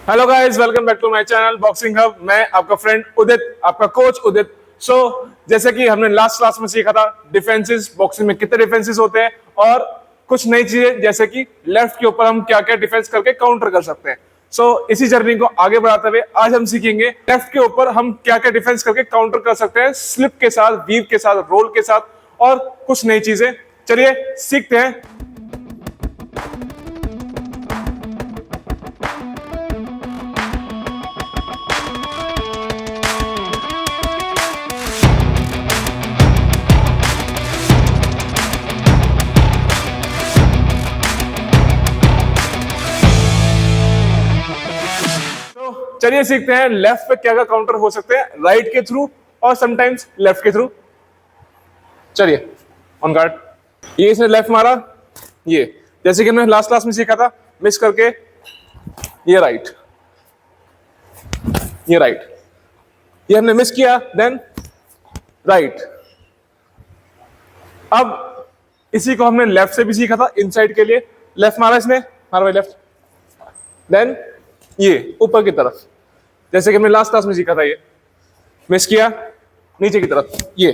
Hello guys, welcome back to my channel boxing hub. मैं आपका friend उदित, आपका coach उदित। जैसे कि हमने लास्ट क्लास में सीखा था डिफेंसेस, बॉक्सिंग में कितने डिफेंसेस होते हैं और कुछ नई चीजें जैसे कि लेफ्ट के ऊपर हम क्या क्या डिफेंस करके काउंटर कर सकते हैं। इसी जर्नी को आगे बढ़ाते हुए आज हम सीखेंगे लेफ्ट के ऊपर हम क्या क्या डिफेंस करके काउंटर कर सकते हैं, स्लिप के साथ, वीव के साथ, रोल के साथ और कुछ नई चीजें। चलिए सीखते हैं। चलिए सीखते हैं लेफ्ट पे क्या क्या काउंटर हो सकते हैं, राइट के थ्रू और समटाइम्स लेफ्ट के थ्रू। चलिए ऑन गार्ड। ये इसने लेफ्ट मारा, ये जैसे कि हमने लास्ट क्लास में सीखा था, मिस करके ये राइट, ये राइट, ये हमने मिस किया, देन राइट। अब इसी को हमने लेफ्ट से भी सीखा था, इनसाइड के लिए लेफ्ट मारा इसने, मारा भाई लेफ्ट, देन ये ऊपर की तरफ जैसे कि हमने लास्ट क्लास में सीखा था, ये मिस किया, नीचे की तरफ। ये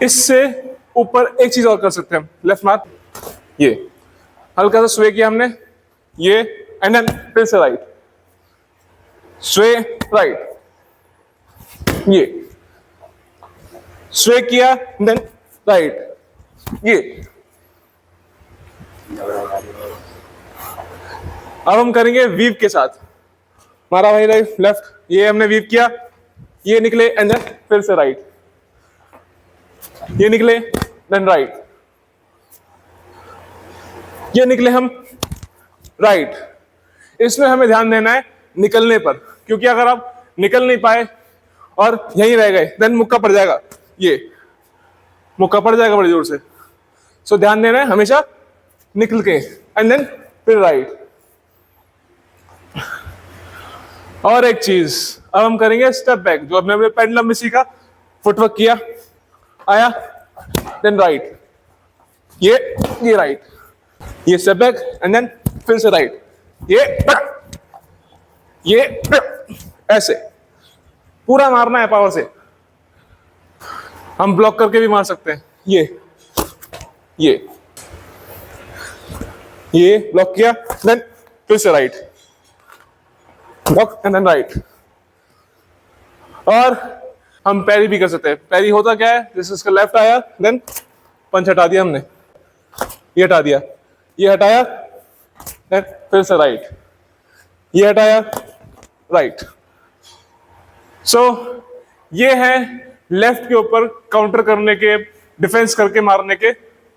इससे ऊपर एक चीज और कर सकते हैं हम, लेफ्ट मार, ये हल्का सा स्वे किया हमने, ये एंड देन फिर से राइट, स्वे राइट, ये स्वे किया देन राइट, ये। अब हम करेंगे वीव के साथ, मारा भाई राइट लेफ्ट, ये हमने वीव किया, ये निकले एंड देन फिर से राइट, ये निकले देन राइट, ये निकले हम राइट। इसमें हमें ध्यान देना है निकलने पर, क्योंकि अगर आप निकल नहीं पाए और यहीं रह गए देन मुक्का पड़ जाएगा, ये मुक्का पड़ जाएगा बड़ी जोर से। ध्यान देना है हमेशा निकल के एंड देन फिर राइट। और एक चीज, अब हम करेंगे स्टेप बैक, जो हमने पेंडुलम में सीखा, फुटवर्क किया, आया देन राइट, ये राइट, ये स्टेप बैक एंड देन फिर से राइट, ये ऐसे पूरा मारना है पावर से। हम ब्लॉक करके भी मार सकते हैं, ये ब्लॉक किया देन फिर से right, block and then right. और हम पैरी भी कर सकते हैं। पैरी होता क्या है, जैसे इसका लेफ्ट आया देन पंच हटा दिया हमने, ये हटा दिया, ये हटाया देन फिर से राइट, ये हटाया राइट। ये है लेफ्ट के ऊपर काउंटर करने के, डिफेंस करके मारने के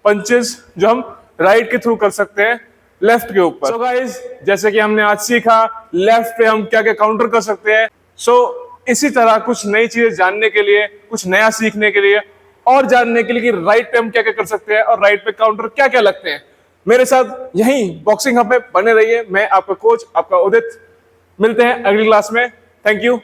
पंचेस जो हम राइट के थ्रू कर सकते हैं लेफ्ट के ऊपर। गाइस, जैसे कि हमने आज सीखा लेफ्ट पे हम क्या क्या काउंटर कर सकते हैं। इसी तरह कुछ नई चीजें जानने के लिए, कुछ नया सीखने के लिए और जानने के लिए कि राइट पे हम क्या क्या कर सकते हैं और राइट पे काउंटर क्या क्या लगते हैं, मेरे साथ यहीं बॉक्सिंग हब पे बने रहिए। मैं आपका कोच, आपका उदित। मिलते हैं अगली क्लास में। Thank you.